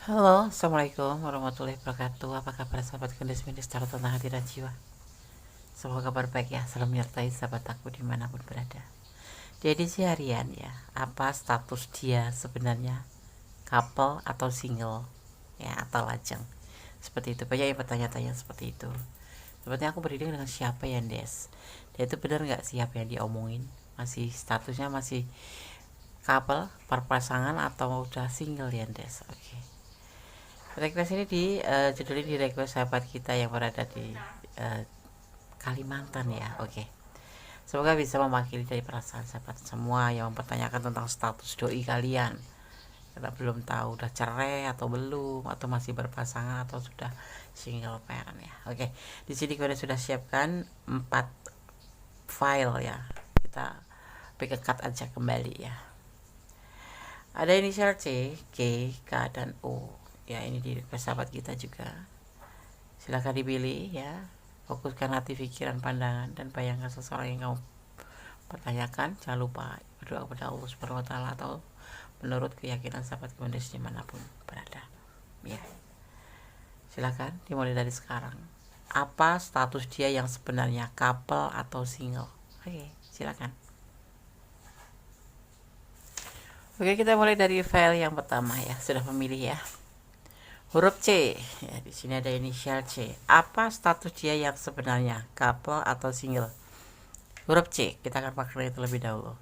Halo, Assalamualaikum warahmatullahi wabarakatuh. Apa kabar sahabat Gendis Mindis Tarot tentang hati dan jiwa? Semoga kabar baik ya, selalu menyertai sahabat aku dimanapun berada. Di edisi harian ya, apa status dia sebenarnya? Couple atau single? Ya, atau lajang? Seperti itu, banyak yang bertanya-tanya seperti itu. Sepertinya aku beriring dengan siapa ya, Des? Dia itu benar nggak siapa yang diomongin? Masih statusnya masih couple, perpasangan atau udah single ya, Des? Oke. Request ini judulnya di request sahabat kita yang berada di uh, Kalimantan ya. Oke. Semoga bisa mewakili dari perasaan sahabat semua yang mempertanyakan tentang status doi kalian. Karena belum tahu udah cerai atau belum, atau masih berpasangan atau sudah single parent ya. Oke. Di sini kita sudah siapkan 4 file ya. Kita pekekat aja kembali ya. Ada inisial C, G, K, dan O. Ya, ini di sahabat kita juga. Silahkan dipilih ya. Fokuskan hati, pikiran, pandangan, dan bayangkan seseorang yang kamu pertanyakan. Jangan lupa berdoa kepada Allah Subhanahu wa Ta'ala atau menurut keyakinan sahabat Gendis dimanapun berada. Ya. Silahkan dimulai dari sekarang. Apa status dia yang sebenarnya, couple atau single? Oke, silakan. Oke, kita mulai dari file yang pertama ya. Sudah memilih ya. Huruf C, ya, di sini ada inisial C. Apa status dia yang sebenarnya, couple atau single? Huruf C, kita akan pakai terlebih dahulu.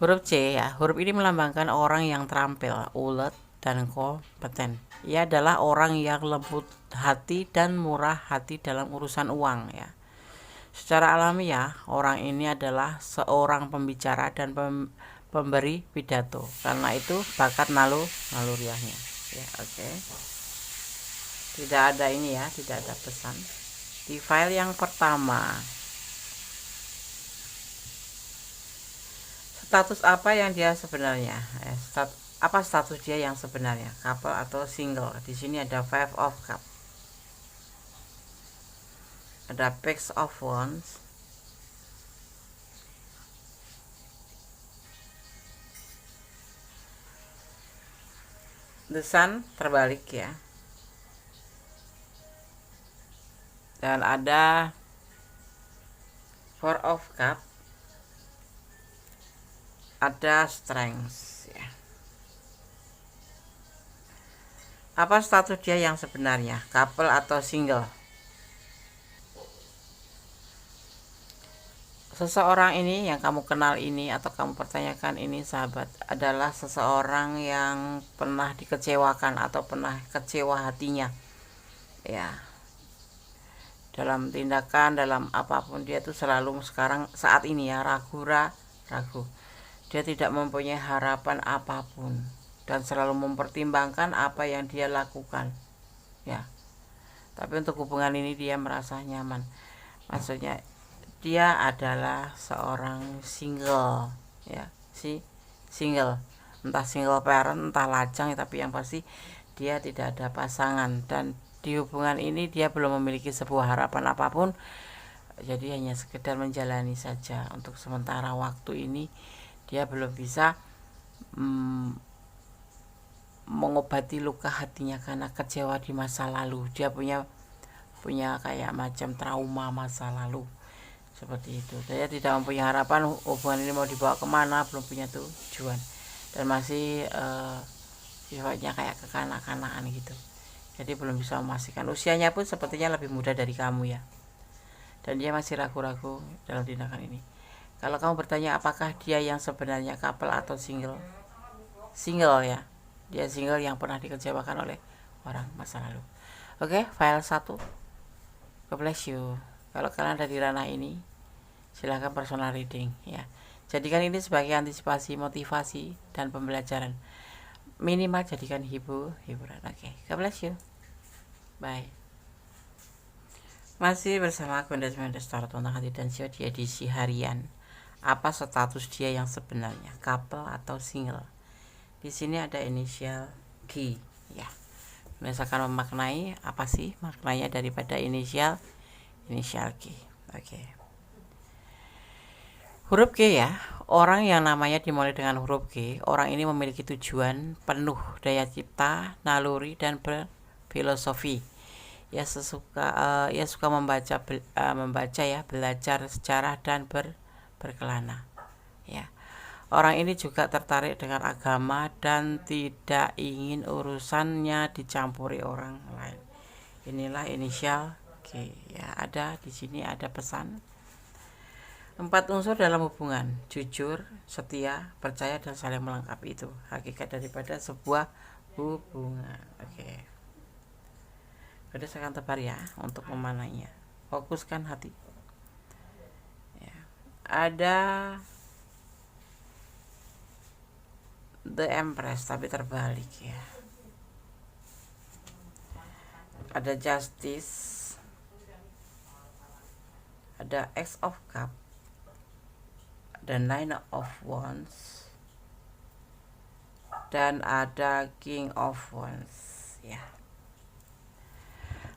Huruf C ya, huruf ini melambangkan orang yang terampil, ulet, dan kompeten. Ia adalah orang yang lembut hati dan murah hati dalam urusan uang ya. Secara alamiah, orang ini adalah seorang pembicara dan pemberi pidato. Karena itu bakat naluriahnya. Ya, oke. Tidak ada ini ya, tidak ada pesan. Di file yang pertama, status apa yang dia sebenarnya? Apa status dia yang sebenarnya? Couple atau single? Di sini ada Five of Cups, ada Page of Wands, The Sun terbalik ya, dan ada Four of Cups, ada Strength ya. Apa status dia yang sebenarnya, couple atau single? Seseorang ini yang kamu kenal ini atau kamu pertanyakan ini sahabat adalah seseorang yang pernah dikecewakan atau pernah kecewa hatinya ya, dalam tindakan, dalam apapun dia tuh selalu sekarang saat ini ya ragu. Dia tidak mempunyai harapan apapun dan selalu mempertimbangkan apa yang dia lakukan ya. Tapi untuk hubungan ini dia merasa nyaman. Maksudnya dia adalah seorang single ya, single, entah single parent entah lajang, tapi yang pasti dia tidak ada pasangan, dan di hubungan ini dia belum memiliki sebuah harapan apapun, jadi hanya sekedar menjalani saja. Untuk sementara waktu ini dia belum bisa mengobati luka hatinya karena kecewa di masa lalu. Dia punya kayak macam trauma masa lalu seperti itu. Saya tidak mempunyai harapan hubungan ini mau dibawa kemana, belum punya tujuan, dan masih sifatnya kayak kekanak-kanakan gitu. Jadi belum bisa memastikan. Usianya pun sepertinya lebih muda dari kamu ya, dan dia masih ragu-ragu dalam tindakan ini. Kalau kamu bertanya apakah dia yang sebenarnya couple atau single, single ya, dia single yang pernah dikecewakan oleh orang masa lalu. Oke, file 1. God bless you. Kalau kalian ada di ranah ini, silahkan personal reading ya. Jadikan ini sebagai antisipasi, motivasi, dan pembelajaran. Minimal jadikan hiburan. Oke, God bless you. Bye. Masih bersama aku Gendis Mindis Tarot tentang hati dan jiwa di edisi harian. Apa status dia yang sebenarnya, couple atau single? Di sini ada inisial G ya. Misalkan memaknai apa sih maknanya daripada inisial G. Oke. Huruf G ya, Orang yang namanya dimulai dengan huruf G, orang ini memiliki tujuan penuh, daya cipta, naluri, dan berfilosofi. Ia suka membaca ya, belajar sejarah dan berkelana. Ya. Orang ini juga tertarik dengan agama dan tidak ingin urusannya dicampuri orang lain. Inilah inisial G. Ya, ada di sini ada pesan. 4 unsur dalam hubungan: jujur, setia, percaya, dan saling melengkapi. Itu hakikat daripada sebuah hubungan. Oke. Berdasarkan tebar ya untuk memanainya. Fokuskan hati. Ya. Ada The Empress tapi terbalik ya. Ada Justice. Ada Ace of Cups. Ada Nine of Wands, dan ada King of Wands ya.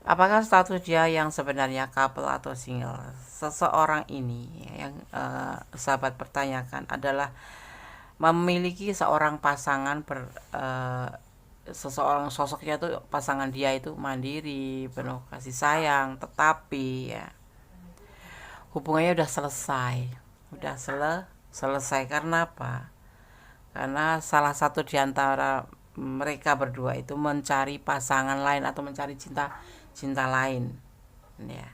Apakah status dia yang sebenarnya couple atau single? Seseorang ini yang sahabat pertanyakan adalah memiliki seorang pasangan seseorang sosoknya itu pasangan dia itu mandiri, penuh kasih sayang, tetapi ya hubungannya udah selesai. Udah selesai karena apa? Karena salah satu di antara mereka berdua itu mencari pasangan lain atau mencari cinta lain ya.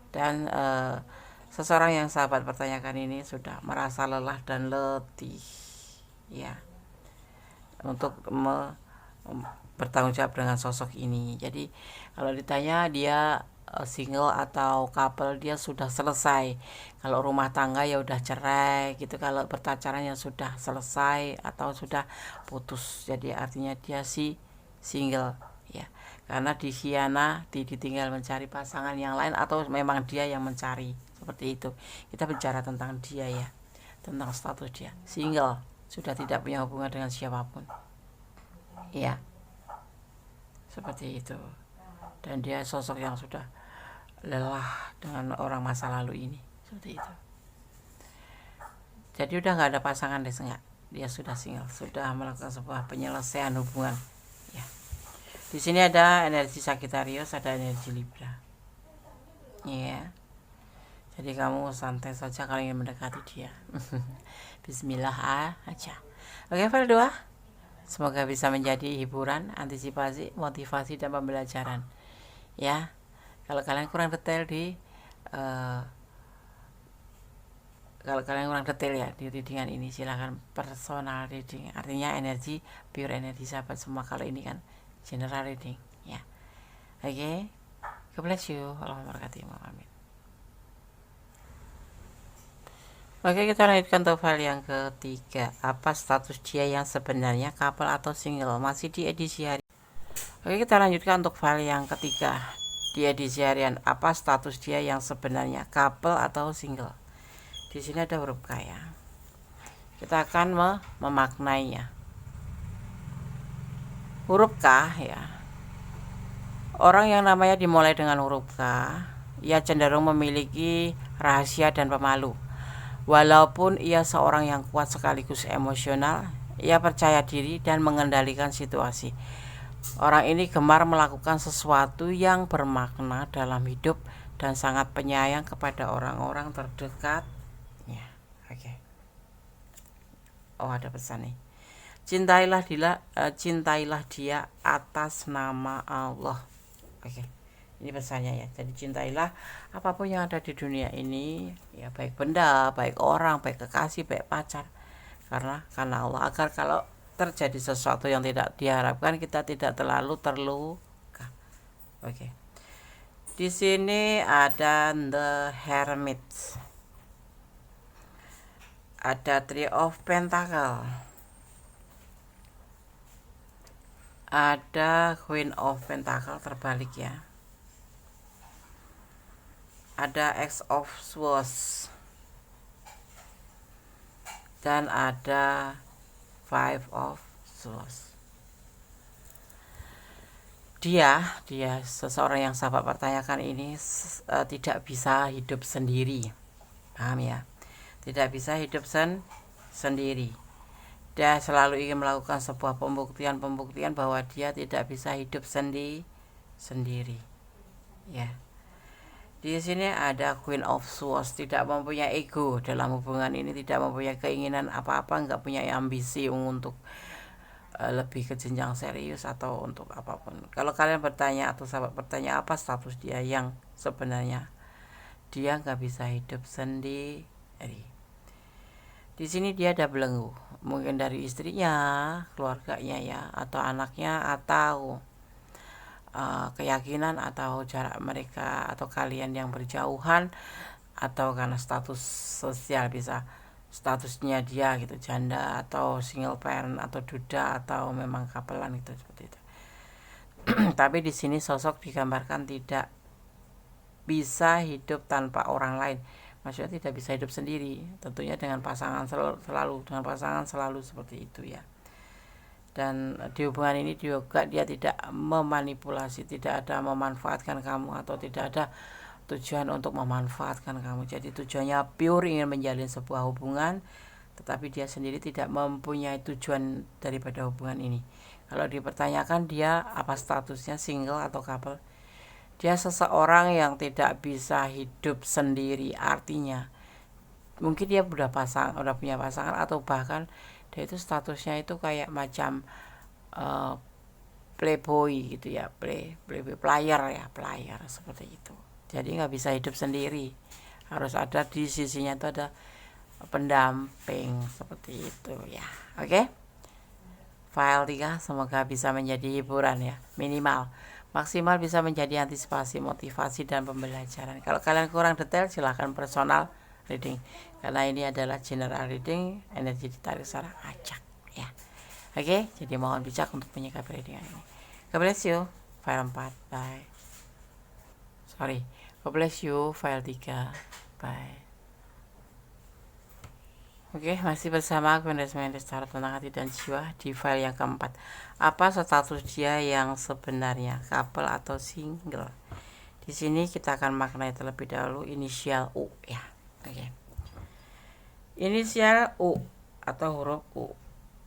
Dan seseorang yang sahabat pertanyakan ini sudah merasa lelah dan letih ya untuk bertanggung jawab dengan sosok ini. Jadi kalau ditanya dia single atau couple, dia sudah selesai. Kalau rumah tangga ya udah cerai gitu, kalau berpacaran ya sudah selesai atau sudah putus. Jadi artinya dia single ya, karena ditinggal mencari pasangan yang lain atau memang dia yang mencari, seperti itu. Kita bicara tentang dia ya, tentang status dia single, sudah tidak punya hubungan dengan siapapun ya, seperti itu. Dan dia sosok yang sudah lelah dengan orang masa lalu ini, seperti itu. Jadi udah nggak ada pasangan deh, enggak. Dia sudah single, sudah melakukan sebuah penyelesaian hubungan ya. Di sini ada energi Sagittarius, ada energi Libra ya. Jadi kamu santai saja kalau ingin mendekati dia. Bismillah aja. Oke, file 2. Semoga bisa menjadi hiburan, antisipasi, motivasi, dan pembelajaran ya. Kalau kalian kurang detail ya di readingan ini, silahkan personal reading, artinya energi, pure energi sahabat semua. Kalau ini kan general reading ya. Oke, God bless you. Allahumma barakatuh. Amin. Oke, kita lanjutkan untuk file yang ketiga. Apa status dia yang sebenarnya, couple atau single? Masih di edisi hari. Oke, kita lanjutkan untuk file yang ketiga. Di edisi harian, apa status dia yang sebenarnya, couple atau single? Di sini ada huruf K ya. Kita akan memaknainya. Huruf K ya. Orang yang namanya dimulai dengan huruf K, ia cenderung memiliki rahasia dan pemalu. Walaupun ia seorang yang kuat sekaligus emosional, ia percaya diri dan mengendalikan situasi. Orang ini gemar melakukan sesuatu yang bermakna dalam hidup dan sangat penyayang kepada orang-orang terdekatnya. Oke. Oh, ada pesan nih. Cintailah dia atas nama Allah. Oke. Ini pesannya ya. Jadi cintailah apapun yang ada di dunia ini, ya, baik benda, baik orang, baik kekasih, baik pacar. Karena Allah, agar kalau terjadi sesuatu yang tidak diharapkan kita tidak terlalu terluka. Oke. Di sini ada The Hermit. Ada Three of Pentacle. Ada Queen of Pentacle terbalik ya. Ada X of Swords. Dan ada Five of Swords. Dia seseorang yang sahabat pertanyakan ini tidak bisa hidup sendiri, paham ya? tidak bisa hidup sendiri. Dia selalu ingin melakukan sebuah pembuktian bahwa dia tidak bisa hidup sendiri. Ya. Di sini ada Queen of Swords, tidak mempunyai ego dalam hubungan ini, tidak mempunyai keinginan apa-apa, nggak punya ambisi untuk lebih ke jenjang serius atau untuk apapun. Kalau kalian bertanya atau sahabat bertanya apa status dia yang sebenarnya, dia nggak bisa hidup sendiri. Di sini dia ada belenggu, mungkin dari istrinya, keluarganya ya, atau anaknya, atau keyakinan atau jarak mereka, atau kalian yang berjauhan, atau karena status sosial, bisa statusnya dia gitu, janda atau single parent atau duda atau memang kapelan gitu, seperti itu. Tapi di sini sosok digambarkan tidak bisa hidup tanpa orang lain, maksudnya tidak bisa hidup sendiri, tentunya dengan pasangan selalu seperti itu ya. Dan di hubungan ini juga dia tidak memanipulasi, tidak ada memanfaatkan kamu atau tidak ada tujuan untuk memanfaatkan kamu. Jadi tujuannya pure ingin menjalin sebuah hubungan, tetapi dia sendiri tidak mempunyai tujuan daripada hubungan ini. Kalau dipertanyakan dia apa statusnya, single atau couple, dia seseorang yang tidak bisa hidup sendiri. Artinya mungkin dia udah punya pasangan, atau bahkan dia itu statusnya itu kayak macam playboy gitu ya, player seperti itu. Jadi nggak bisa hidup sendiri, harus ada di sisinya itu ada pendamping seperti itu ya. Oke, file 3 semoga bisa menjadi hiburan ya, minimal maksimal bisa menjadi antisipasi, motivasi, dan pembelajaran. Kalau kalian kurang detail silahkan personal reading, karena ini adalah general reading, energi ditarik secara acak ya. Oke, jadi mohon bijak untuk menyikapi reading ini. God bless you, file 4, bye. God bless you, file 3, bye. Oke, masih bersama aku Mendes Tarot tentang hati dan jiwa di file yang keempat. Apa status dia yang sebenarnya, couple atau single? Di sini kita akan maknai terlebih dahulu inisial U ya. Oke. Inisial U atau huruf U.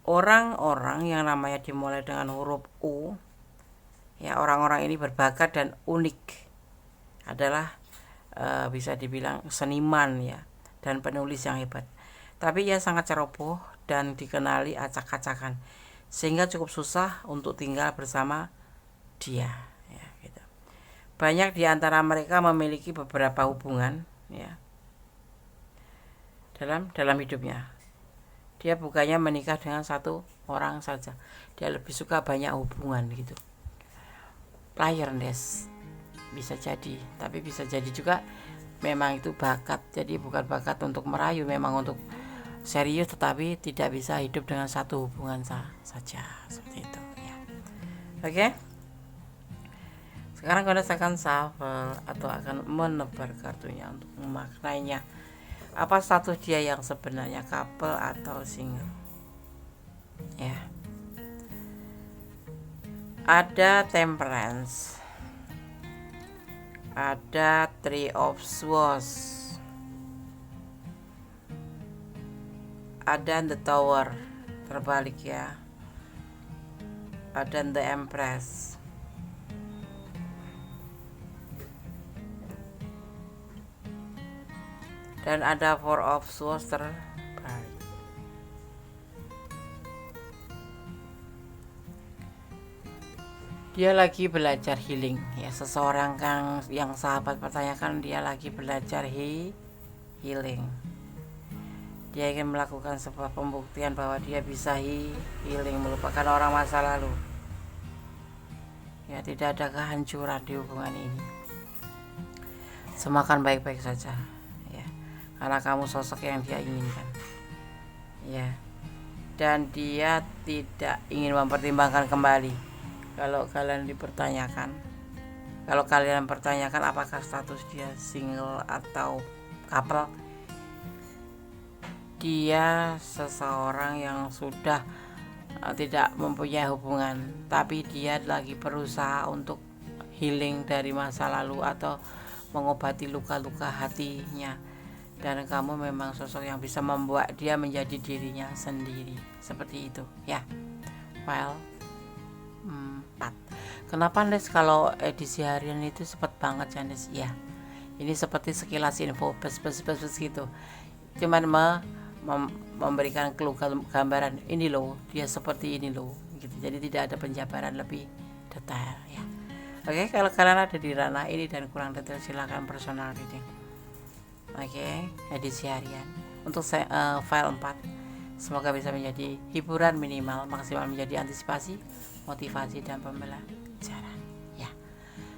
Orang-orang yang namanya dimulai dengan huruf U, ya, orang-orang ini berbakat dan unik. Adalah bisa dibilang seniman ya, dan penulis yang hebat. Tapi ia sangat ceroboh dan dikenali acak-acakan, sehingga cukup susah untuk tinggal bersama dia ya, gitu. Banyak di antara mereka memiliki beberapa hubungan ya dalam hidupnya. Dia bukannya menikah dengan satu orang saja, dia lebih suka banyak hubungan gitu. Player bisa jadi, tapi bisa jadi juga memang itu bakat. Jadi bukan bakat untuk merayu, memang untuk serius, tetapi tidak bisa hidup dengan satu hubungan saja seperti itu ya. Oke. Sekarang kalian akan shuffle atau akan menebar kartunya untuk memaknainya. Apa status dia yang sebenarnya, couple atau single? Ya. Ada Temperance. Ada Three of Swords. Ada The Tower terbalik ya. Ada The Empress. Dan ada Four of Swords terbalik. Dia lagi belajar healing ya, seseorang yang sahabat pertanyakan, dia lagi belajar healing. Dia ingin melakukan sebuah pembuktian bahwa dia bisa healing, melupakan orang masa lalu. Ya, tidak ada kehancuran di hubungan ini. Semua akan baik-baik saja. Karena kamu sosok yang dia inginkan ya, dan dia tidak ingin mempertimbangkan kembali. Kalau kalian pertanyakan apakah status dia single atau couple, dia seseorang yang sudah tidak mempunyai hubungan, tapi dia lagi berusaha untuk healing dari masa lalu atau mengobati luka-luka hatinya. dan kamu memang sosok yang bisa membuat dia menjadi dirinya sendiri, seperti itu ya. File 4. Kenapa Nes kalau edisi harian itu cepet banget ya Nes? Ya, ini seperti sekilas info bes gitu, cuman memberikan clue gambaran ini loh, dia seperti ini loh gitu, jadi tidak ada penjabaran lebih detail ya. Oke, kalau kalian ada di ranah ini dan kurang detail silakan personal reading. Oke, edisi harian untuk file 4, semoga bisa menjadi hiburan minimal maksimal menjadi antisipasi, motivasi dan pembelajaran ya.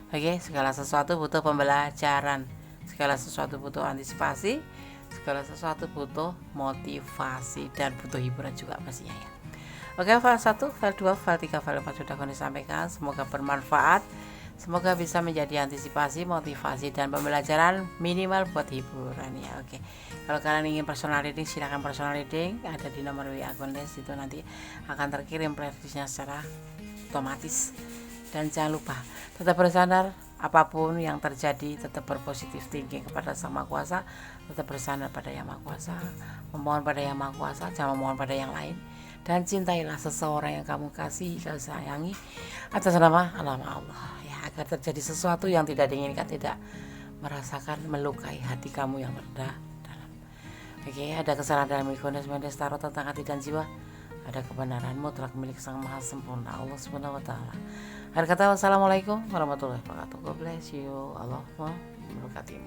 Oke, segala sesuatu butuh pembelajaran, segala sesuatu butuh antisipasi, segala sesuatu butuh motivasi dan butuh hiburan juga pastinya ya. Oke, file 1, file 2, file 3, file 4 sudah kami sampaikan, semoga bermanfaat, semoga bisa menjadi antisipasi, motivasi dan pembelajaran minimal buat hiburan ya. Oke, kalau kalian ingin personal reading silakan personal reading, ada di nomor WA Gondes, itu nanti akan terkirim playlistnya secara otomatis. Dan jangan lupa tetap bersandar, apapun yang terjadi tetap berpositif thinking kepada Sang Maha Kuasa, tetap bersandar pada Yang Maha Kuasa, memohon pada Yang Maha Kuasa, jangan memohon pada yang lain, dan cintailah seseorang yang kamu kasih, kamu sayangi atas nama Allah ya, agar terjadi sesuatu yang tidak diinginkan, tidak merasakan melukai hati kamu yang rendah dalam. Oke, ada kesalahan dalam Gondes Tarot tentang hati dan jiwa, ada kebenaran mutlak milik Sang Maha Sempurna Allah Subhanahu wa taala. Akhir kata, wassalamualaikum warahmatullahi wabarakatuh. God bless you. Allah memberkati.